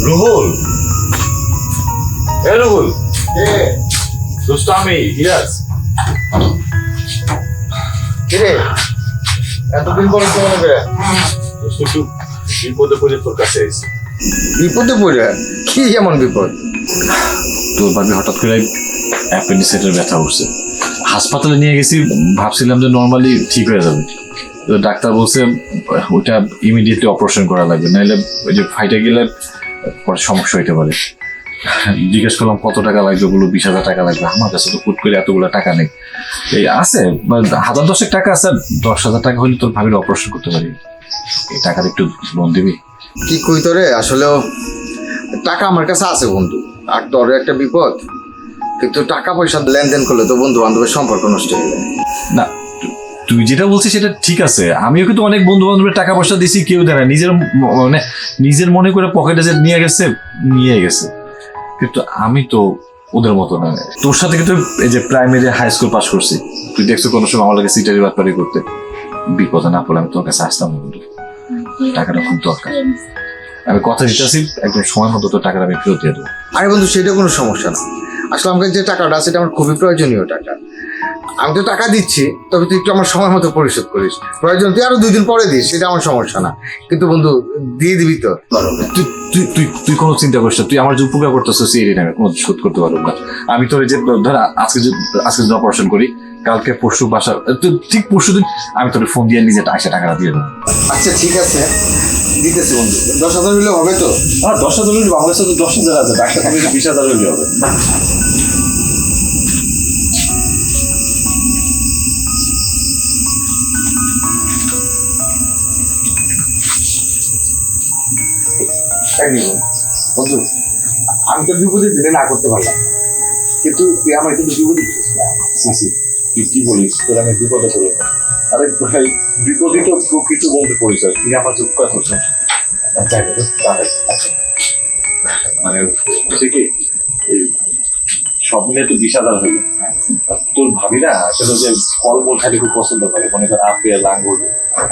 রুহুল, এ রুহুল, দোস্ত আমি ইয়াস। কিরে এতদিন পরে কি মনে করে? দোস্ত একটু বিপদে পড়ে তোর কাছে এসেছি। বিপদে পড়ে? কি এমন বিপদ? তোর ভাবি হঠাৎ করে অ্যাপেন্ডিসাইটের ব্যথা উঠছে, হাসপাতালে নিয়ে গেছি, ভাবছিলাম যে নর্মালি ঠিক হয়ে যাবে। তো ডাক্তার বলছে ওইটা ইমিডিয়েটলি অপারেশন করা লাগবে, নাহলে ওই যে ফাইটে গেলে পরে সমস্যা হইতে পারে। জিজ্ঞেস করলাম কত টাকা লাগবে, বললো 20,000 টাকা লাগবে। আমার কাছে তো হুট করে এতগুলো টাকা নেই, এই আছে 10,000 টাকা আছে। 10,000 টাকা হলে তোর ভাবির অপারেশন করতে পারি, এই টাকাটা একটু লোন দিবি? কি কই তোরে, আসলেও টাকা আমার কাছে আছে বন্ধু, আর তোর একটা বিপদ, কিন্তু টাকা পয়সা লেনদেন করলে তো বন্ধু বান্ধবের সম্পর্ক নষ্ট হয়ে যায়। না, তুই যেটা বলছিস সেটা ঠিক আছে। আমিও কিন্তু অনেক বন্ধু বান্ধবের টাকা পয়সা দিছি, কেউ দেয় না, নিজের মনে করে পকেটে যে নিয়ে গেছে। কিন্তু আমি তো ওদের মতো না। তোর সাথে কিন্তু এই যে প্রাইমারি হাই স্কুল পাস করছি, তুই দেখছো কোনো সময় আমার লাগে সিটারি বাটপারি করতে। বিপদে না পড়লে আমি তোর কাছে আসতাম না, বন্ধু টাকাটা খুব দরকার। আমি কথা দিতেছি, একদম সময় মতো তোর টাকাটা আমি ফেরত দিয়ে দেবো। আরে বন্ধু, সেটা কোনো সমস্যা না। আসলে আমাকে যে টাকাটা আছে এটা আমার খুবই প্রয়োজনীয় টাকা। আমি তো টাকা দিচ্ছি, তবে তুই একটু আমার সময় মতো পরিশোধ করিস। প্রয়োজন তুই আরো 2 দিন পরে দিস, সেটা আমার সমস্যা না। কিন্তু বন্ধু দিয়ে দিবি তো? তুই কোনো চিন্তা করিস না, তুই আমার যে উপকার করতেছিস এই ঋণ আমি কোনো শোধ করতে পারবো না। আমি তোর যে ধর আজকে যদি অপারেশন করি, কালকে পরশু বাসা ঠিক পরশু দিন আমি তোর ফোন দিয়ে নিজে টাকাটা দিয়ে দেবো। আচ্ছা ঠিক আছে, দিতেছি বন্ধু। 10,000 হলে হবে তো? আর 10,000 হলে আমার কাছে তো 10,000 আছে, ডাক্তার আমি 20,000 হলে হবে। বন্ধু আমি তো বিপদে দিলে না করতে পারলাম, কিন্তু তুই আমার কিন্তু বিপদে দিচ্ছিস না। তুই কি বলিস, তোর আমি বিপদে পড়ে না। আরে ভাই, বিপদই তো প্রকৃত বন্ধু পরিচয়। তুই আমার চুপ করে করছিস মানে হচ্ছে কি, সব মিলে তো 20,000 হইল। তোর ভাবি না আসলে যে ফলমূল খাইতে খুব পছন্দ করে, মনে কর আপেল, আঙ্গুর,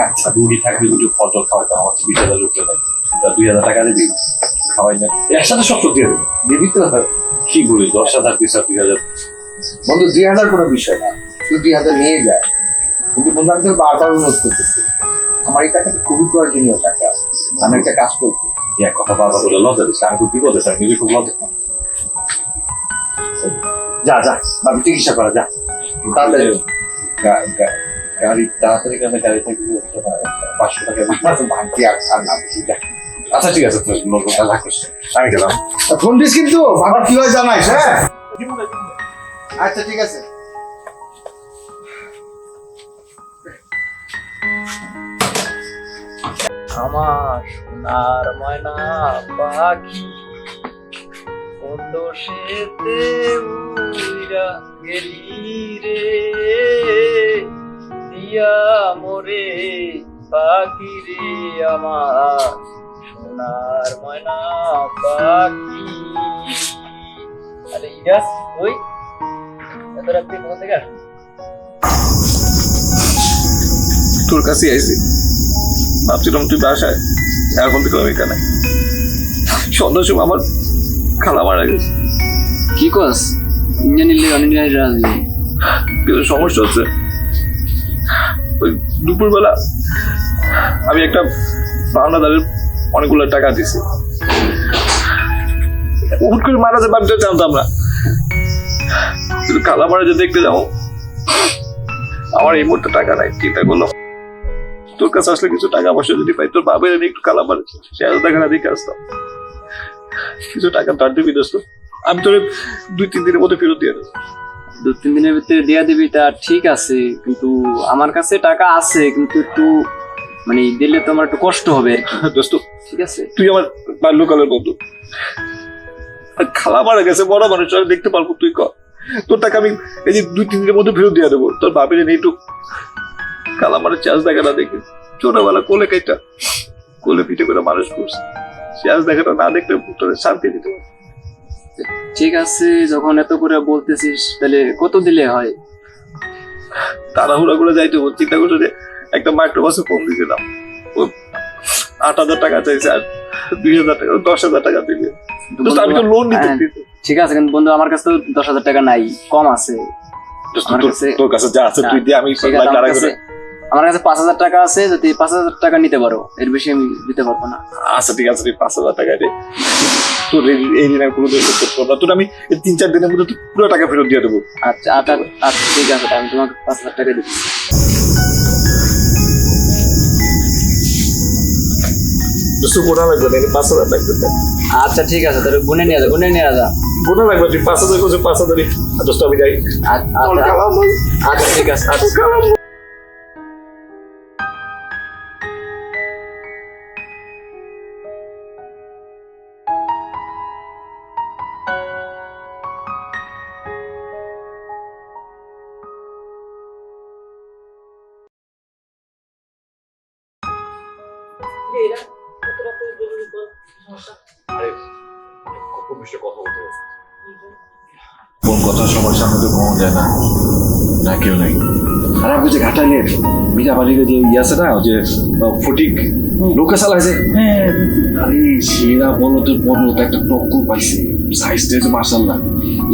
আচ্ছা রুটি থাকলে দুটো ফল টল খাওয়াইতে, আমার 20,000 রুপে নেয়, 2,000 টাকা দিবি, খাওয়াই না একসাথে সব তো দিয়ে দেবো। দিবি তো? কি বলি, 10,000 2,000 বন্ধু 2,000 কোনো বিষয় না, তুই 2,000 নিয়ে যায়। কিন্তু বন্ধু আমি তোর বারবার অনুরোধ করতেছি, আমার এই টাকাটা খুবই প্রয়োজনীয় টাকা। আমি একটা কাজ করবো। এক কথা বারবার বলে লজ্জা দিস, আমি খুব বিপদে স্যার, নিজে খুব লজ্জা। যা ভাবি চিকিৎসা করা, যা তাড়াতাড়ি। গাড়ি তাড়াতাড়ি কেন, গাড়ি থেকে 500 টাকা ভাঙতি আর না বেশি যা। আচ্ছা ঠিক আছে, রাখিস, আমি গেলাম। ফোন দিস কিন্তু, বাবা কি হয় জানাইস? হ্যাঁ আচ্ছা ঠিক আছে। আমার সোনার ময়না পাখি কোন দোষেতে উইরা গেলি রে, দিয়া মোরে পাখি রে, আমার সোনার ময়না পাখি। আরে ইয়াস, ওই এত রাত্রে কোথা থেকে আসছিস? তোর কাছে আইসি, ভাবছিলাম তুই বাসায়, এখন থেকে আমি এখানে। সন্ধ্যার সময় আমার খালা মারা গেছে। কি কস? ইঞ্জিনিয়ার অনিঞ্জিনিয়ার রাজি? কিন্তু সমস্যা হচ্ছে, ওই দুপুরবেলা আমি একটা পাওনাদারের অনেকগুলো টাকা দিছি, হুট করে মারা যায়, বাড়িতে জানতাম না। কিন্তু খালা মারা যে দেখতে যাবো, আমার এই মুহূর্তে টাকা নাই। চিন্তা করলাম তোর কাছে আসলে কিছু টাকা পয়সা যদি পাই, তোর বাবার আমি একটু কালা মারে শেয়ার দেখানা দেখে আসতাম, কিছু টাকা তার দিবি দোস্ত। আমি তোর 2-3 দিনের মধ্যে ফেরত দিয়ে দেবো। 2-3 দিনের ভিতরে দিয়া দিবি তা ঠিক আছে, কিন্তু আমার কাছে টাকা আছে, কিন্তু একটু মানে দিলে তো আমার একটু কষ্ট হবে আর কি। দোস্ত ঠিক আছে, তুই আমার বাল্যকালের বন্ধু, খালা মারা গেছে, বড় মানুষ দেখতে পারবো, তুই কর। তোর টাকা আমি এই যে 2-3 দিনের মধ্যে ফেরত দিয়ে দেবো। তোর বাপের একটু খালা মারা চাষ দেখা না দেখে, ছোটবেলা কোলে কেটা কোলে পিঠে করে মানুষ করছে, চাষ দেখাটা না দেখলে তোর শান্তি দিতে পারে। ঠিক আছে, যখন এত করে বলতেছিস তাহলে কত দিলে হয়? তাড়াহুড়া করে যাইতে হচ্ছে, চিন্তা করছো যে একটা মাইক্রোবাসে ফোন দিয়েছিলাম, ও 8,000 টাকা চাইছে, আর 2,000 টাকা 10,000 টাকা দিবি দোস্ত আমি তো লোন নিতে হ্যাঁ, ঠিক আছে কিন্তু বন্ধু আমার কাছে তো 10,000 টাকা নাই, কম আছে। দোস্ত আমার কাছে তোর কাছে যা আছে তুই দিয়ে আমি ঠিক আছে, আমার কাছে 5,000 টাকা আছে, যদি 5,000 টাকা নিতে পারো, এর বেশি আমি দিতে পারবো না। আচ্ছা ঠিক আছে 5,000 টাকা দে তোর এই দিন আমি কোনো দিন করতে পারবো না তোর আমি 3-4 দিনের মধ্যে তোর পুরো টাকা ফেরত দিয়ে দেবো আচ্ছা আচ্ছা আচ্ছা ঠিক আছে, আমি তোমাকে 5,000 টাকা দিচ্ছি। দোস্ত গোনা লাগবে না 5,000 লাগবে আচ্ছা ঠিক আছে, তাহলে গুনে নিয়ে যা, গুনে নিয়ে যা। গোনা লাগবে তুই 5,000 করছে 5,000 দোস্ত আমি যাই আচ্ছা ঠিক আছে, আচ্ছা কোন কথা সবার সামনে তো ঘুমানো যায় না, না কেউ নাই। আর আপনি যে ঘাটাইলে মিঠা বাড়িতে যে ইয়ে আছে না, যে ফটিক লোকে চালাইছে, আরে সেরা বলো তো একটা টক্কর পাইছে, সাইজটা হচ্ছে মার্শাল্লাহ।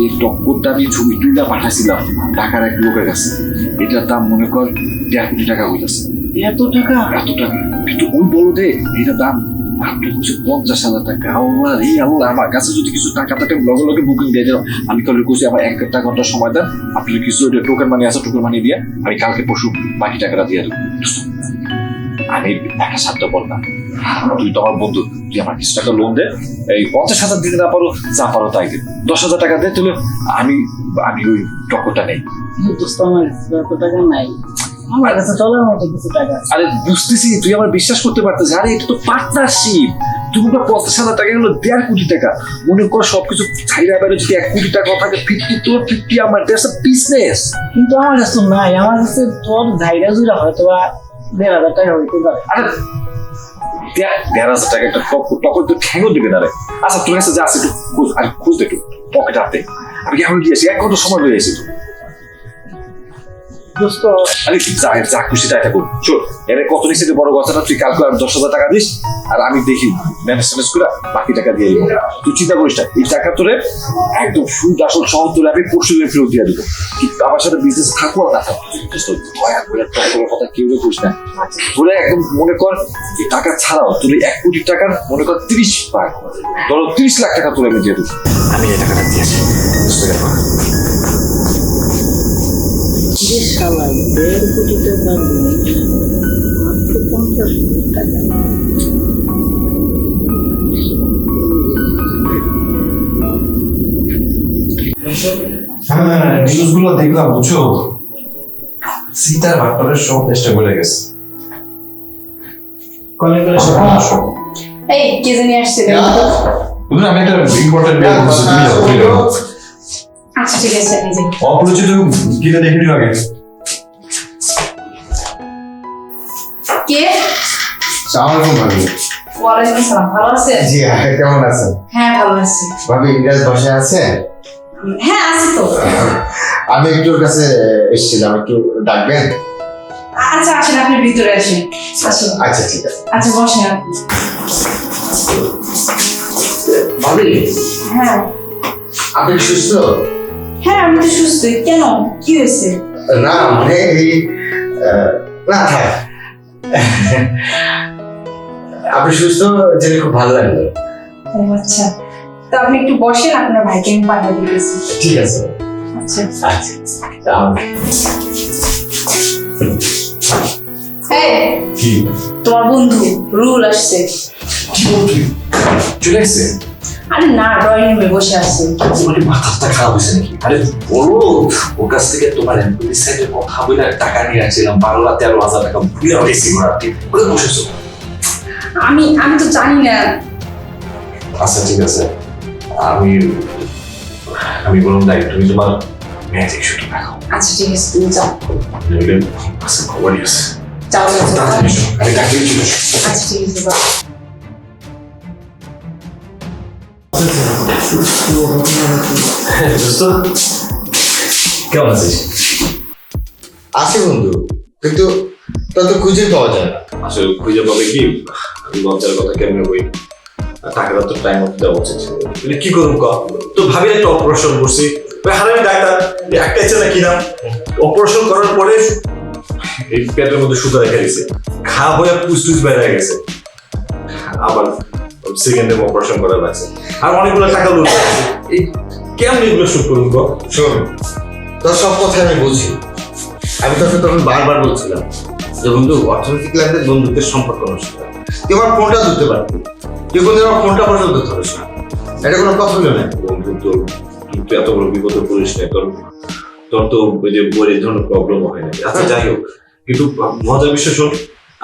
এই টক্করটা আমি ছবি তুলে পাঠাইছিলাম ঢাকার এক লোকের কাছে, এটার দাম মনে কর 1.5 কোটি টাকা হইতেছে। এত টাকা কিন্তু ওই বলো দে এটার দাম মাত্র হচ্ছে 50,000 টাকা। আল্লাহ এই আল্লাহ, আমার কাছে যদি কিছু টাকা থাকে লগে লগে বুকিং দিয়ে দিলাম। আমি কালকে কইছি আমার 1 ঘন্টা সময় দেন, আপনি কিছু টোকেন মানি আছে টোকেন মানি দিয়ে আমি কালকে পরশু বাকি টাকাটা দিয়ে দেবো। আমি টাকা সাধ্য বল না, তুই তো আমার বন্ধু, তুই আমার কিছু টাকা লোন দে, এই 50,000 দিতে না পারো যা পারো তাই দে, 10,000 টাকা দে, তাহলে আমি ওই টক্করটা নেই। আমার কাছে চলার মতো কিছু টাকা আছে। আরে বুঝতেছি তুই আমার বিশ্বাস করতে পারতেছিস, আরে এটা তো পার্টনারশিপ। তুমি 50,000 টাকা গেলো 1.5 কোটি টাকা, মনে কর সবকিছু ছাইরা বাইরে যদি 1 কোটি টাকা থাকে 50 তোর 50 আমার, দ্যাটস আ বিজনেস। কিন্তু আমার কাছে তো নাই, আমার কাছে তোর ঝাইরা জুড়া হয়তো বা 1,500 টাকা হইতে পারে। আরে 1,500 টাকা একটা টকর তো ঠেঙ্গো দিবে না রে। আচ্ছা তোর কাছে যা আছে একটু খোঁজ, আর খুঁজ একটু পকেট হাতে, আমি এখন গিয়েছি 1 ঘন্টা সময় হয়ে গেছি তো। দোস্ত আরে যা খুশি তাই থাকুক, চল এর কত নিচে বড় কথাটা, তুই কালকে আর 10,000 টাকা দিস, আর আমি দেখি ম্যানেজ করে বাকি টাকা দিয়ে দেবো। তুই চিন্তা করিস না, এই টাকা তোরে একদম সুদ আসল সহ তোরে আমি পরশু দিন ফেরত দিয়ে দেবো। কিন্তু আমার সাথে বিজনেস থাকবো আর না থাকবো, দয়া করে টকরের কথা কেউ করিস না। তোরে একদম মনে কর এই টাকা ছাড়াও তোর 1 কোটি টাকার মনে কর 30 ভাগ, ধরো 30 লাখ টাকা তোরে আমি দিয়ে দেবো। আমি এই টাকাটা দিয়েছি, বুঝতে গেল? যে শালা 1.5 কোটি টাকা নিয়ে মাত্র 50,000 টাকা। হ্যাঁ নিউজগুলো দেখলাম, বুঝছো সীতার ভাটপাড়ের সব চেষ্টা করে গেছে। কলে করে সব এই কে জানি আসছে বুঝলেন, আমি একটা ইম্পর্টেন্ট মেল করছি, তুমি যাও, তুমি যাও। আচ্ছা ঠিক আছে আমি যাই। অপরিচিত কিনে দেখে নিও আগে। কে? সালাম আলাইকুম ভাবি। ওয়ালাইকুম আসসালাম, ভালো আছেন? জি কেমন আছেন হ্যাঁ ভালো আছি। ভাবি? ইংরেজ বাসায় আছে? হ্যাঁ আছি তো। আমি একটু ওর কাছে এসেছিলাম, একটু ডাকবেন? আচ্ছা আসেন, আপনি ভিতরে আসেন। আসুন। আচ্ছা ঠিক আছে। আচ্ছা বসেন আপনি। ভাবি হ্যাঁ আপনি সুস্থ? হ্যাঁ আমি তো সুস্থ। কেন, কি হয়েছে? না মানে এই না থাক, আপনি সুস্থ জেনে খুব ভালো লাগলো। ও আচ্ছা, তো আপনি একটু বসেন, আপনার ভাইকে আমি পাঠিয়ে দিয়েছি। ঠিক আছে। আচ্ছা আচ্ছা এই কি তোমার বন্ধু রুল আসছে। চলে এসছে? আরে না, ড্রয়িং রুমে বসে আছে। তোমার মাথাটা খারাপ হয়েছে নাকি? আরে বলো, ওর কাছ থেকে তোমার এমপ্লয়ি সাইডের কথা বলে টাকা নিয়ে আসছিলাম 12,000-13,000 টাকা ভুলে উঠেছি ঘোরাতে, ওরে বসেছো। আমি তো জানি না। আচ্ছা ঠিক আছে, আমি বললাম তাই, তুমি তোমার ম্যাজিক শুধু দেখো, আচ্ছা ঠিক আছে, তুমি যাও নইলে আছে খবরই আছে। যাও যাও, যাও। তাড়াতাড়ি এসো, আমি ডাকিয়ে চলে এসো। আচ্ছা ঠিক আছে, যাও। দোস্ত কেমন আছিস? আছে বন্ধু, কিন্তু তা তো খুঁজে পাওয়া যায় না। আসলে খুঁজে পাবে কি, আমি লজ্জার কথা কেমনে বই, টাকাটা তো টাইম মতো দেওয়া উচিত ছিল। মানে কি করুন ক, তো ভাবি একটা অপারেশন করছি, ওই হারামি ডাক্তার একটা আছে না কি নাম, অপারেশন করার পরে এই পেটের মধ্যে সুতা রেখে দিয়েছে, ঘা হয়ে পুস্টুস বেড়ে গেছে, আবার সেকেন্ডে অপারেশন করা লাগছে, আর অনেকগুলো টাকা লুট গেছে। এই কেমন এগুলো শুট করুন ক? শোন, তোর সব কথা আমি বুঝি। আমি তোকে তখন বারবার বলছিলাম যে বন্ধু, অর্থনৈতিক লেনদেন বন্ধুত্বের সম্পর্ক নষ্ট করে। তুই আমার ফোনটা ধরতে পারবি, তুই কোনদিন আমার ফোনটা পর্যন্ত ধরিস না, এটা কোনো কথা হলো না। বন্ধু তোর, তুই এত বড় বিপদে পড়িস না, তোর তোর তো ওই যে বইয়ের ধরনের প্রবলেম হয় না। আচ্ছা যাই হোক, কিন্তু মজার বিষয় শোন,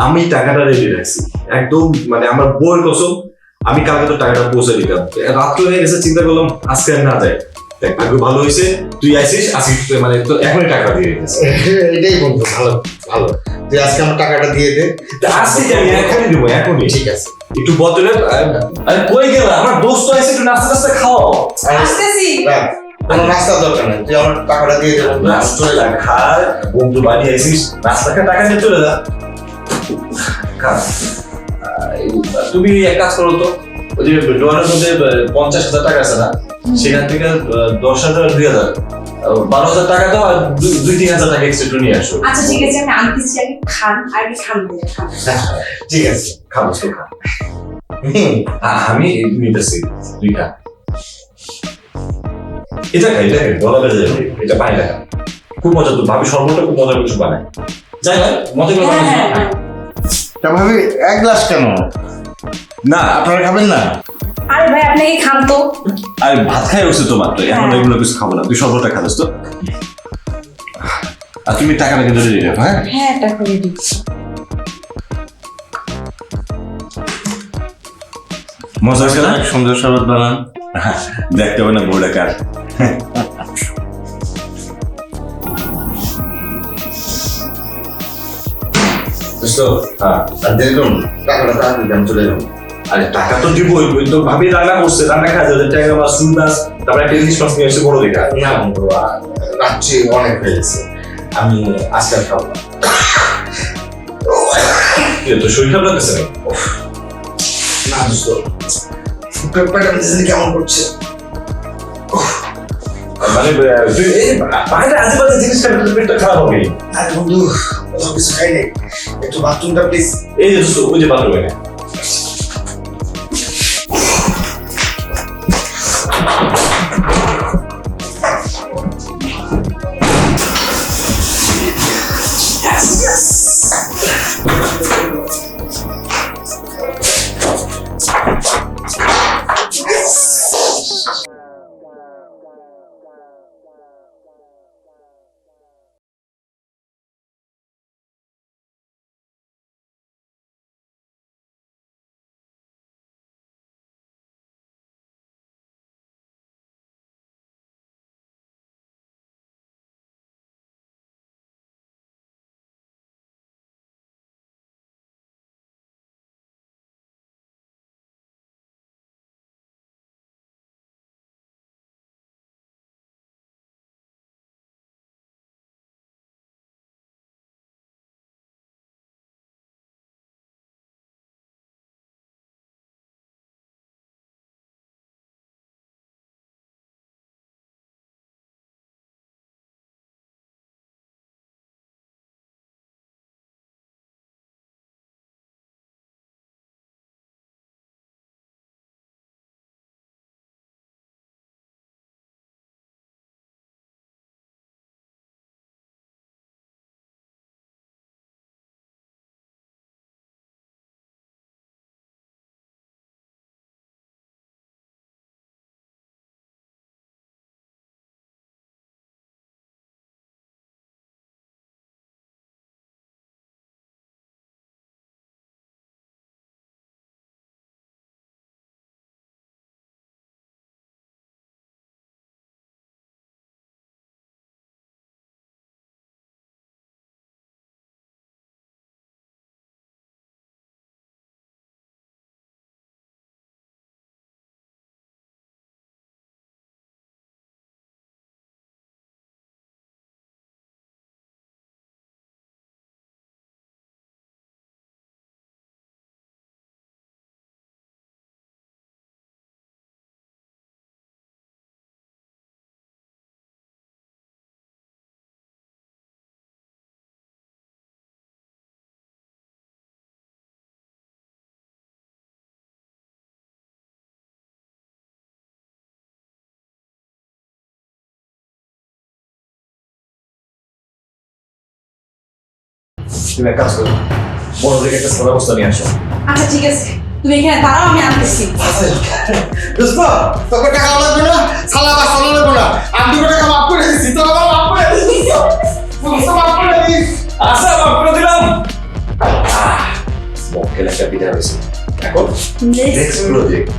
আমি টাকাটা রেডি রাখছি একদম, মানে আমার বইয়ের কসম, আমি কালকে তো টাকাটা পৌঁছে দিতাম। রাত্রে হয়ে গেছে, চিন্তা করলাম আজকে আর না যায়। দেখ ভাগ্য ভালো হয়েছে, তুই আইসিস, আজকে মানে তো এখনই টাকা দিয়ে গেছে। এটাই বন্ধু, ভালো ভালো। তুই আজকে আমার টাকাটা দিয়ে দে। আজকে আমি এখনই দেবো, এখনই। ঠিক আছে। একটু বদলে, আরে কই গেল আমার দোস্ত আছে, একটু নাস্তা টাস্তা খাওয়াও। আসতেছি। রাখ, কোনো নাস্তার দরকার নেই, তুই আমার টাকাটা দিয়ে দে বন্ধু। নাস্তা খা, বন্ধু বাড়ি আইসিস, নাস্তা খা, টাকা নিয়ে চলে যা। খা। তুমি এক কাজ করো তো, ওই যে ডলারের মধ্যে 50,000 টাকা আছে না, সেখান থেকে 10,000 2,000 12,000 টাকা দাও, আর 2-3,000 টাকা এক্সট্রা নিয়ে আসো। আচ্ছা ঠিক আছে, আমি আনতেছি, আগে খান আর কি খান দিয়ে খান। ঠিক আছে। খাবো তো খা। আমি নিতেছি, তুই খা। এটা খা, এটা খা, গলা বেজে যাবে, এটা বাইরে খা। খুব মজা, তো ভাবি সর্বটা খুব মজার কিছু বানায়। যাই ভাই, মজা করে হ্যাঁ, বানাইস হ্যাঁ, না? তা ভাবি, এক গ্লাস কেন? না, আপনারা খাবেন না? আরে ভাই আপনি কি খান তো? আমি ভাত খাই উঠছে তো মাত্র, এখন হ্যাঁ। এগুলো কিছু খাবো না, তুই সর্বটা খাবো তো। আর তুমি টাকাটা কিন্তু রেডি রাখো, হ্যাঁ? হ্যাঁ, টাকা রেডি। মজা হচ্ছে না? সুন্দর শরবত বানান। দেখতে হবে না বউটা কার। বুঝতো? হ্যাঁ। আর দেখুন, টাকাটা তাড়াতাড়ি আমি চলে যাবো। আরে টাকা তো দিবই, ওই তো ভাবি রান্না করছে, রান্না খাওয়া যাবে, টাকা মাছ, রুই মাছ, তারপরে একটা ইলিশ মাছ নিয়ে এসে বড় দেখা। না বন্ধু, রাত্রি অনেক হয়ে গেছে, আমি আজকে আর খাবো না। তো শরীর খারাপ লাগতেছে না? না দোস্ত, পেটটা কেমন করছে। মানে তুই এই বাইরে আজে বাজে জিনিস খাবি, তোর পেটটা খারাপ হবে। আরে বন্ধু, কোথাও কিছু খাই নাই, একটু বাথরুমটা প্লিজ। এই যে দোস্ত, ওই যে বাথরুমে তুমি এক কাজ করো, বড় দেখে একটা সালা ব্যবস্থা নিয়ে আসো। আচ্ছা ঠিক আছে, তুমি এখানে দাঁড়াও, আমি আনতেছি। দোস্ত তোকে টাকা লাগবে না, সালা বা সালা লাগবে না, আমি 2 টাকা মাফ করে দিচ্ছি, তোর আমার মাফ করে দিচ্ছি, দোস্ত মাফ করে দিস। আচ্ছা, মাফ করে দিলাম। মক্কেল একটা বিদায় হয়েছে, এখন নেক্সট প্রজেক্ট।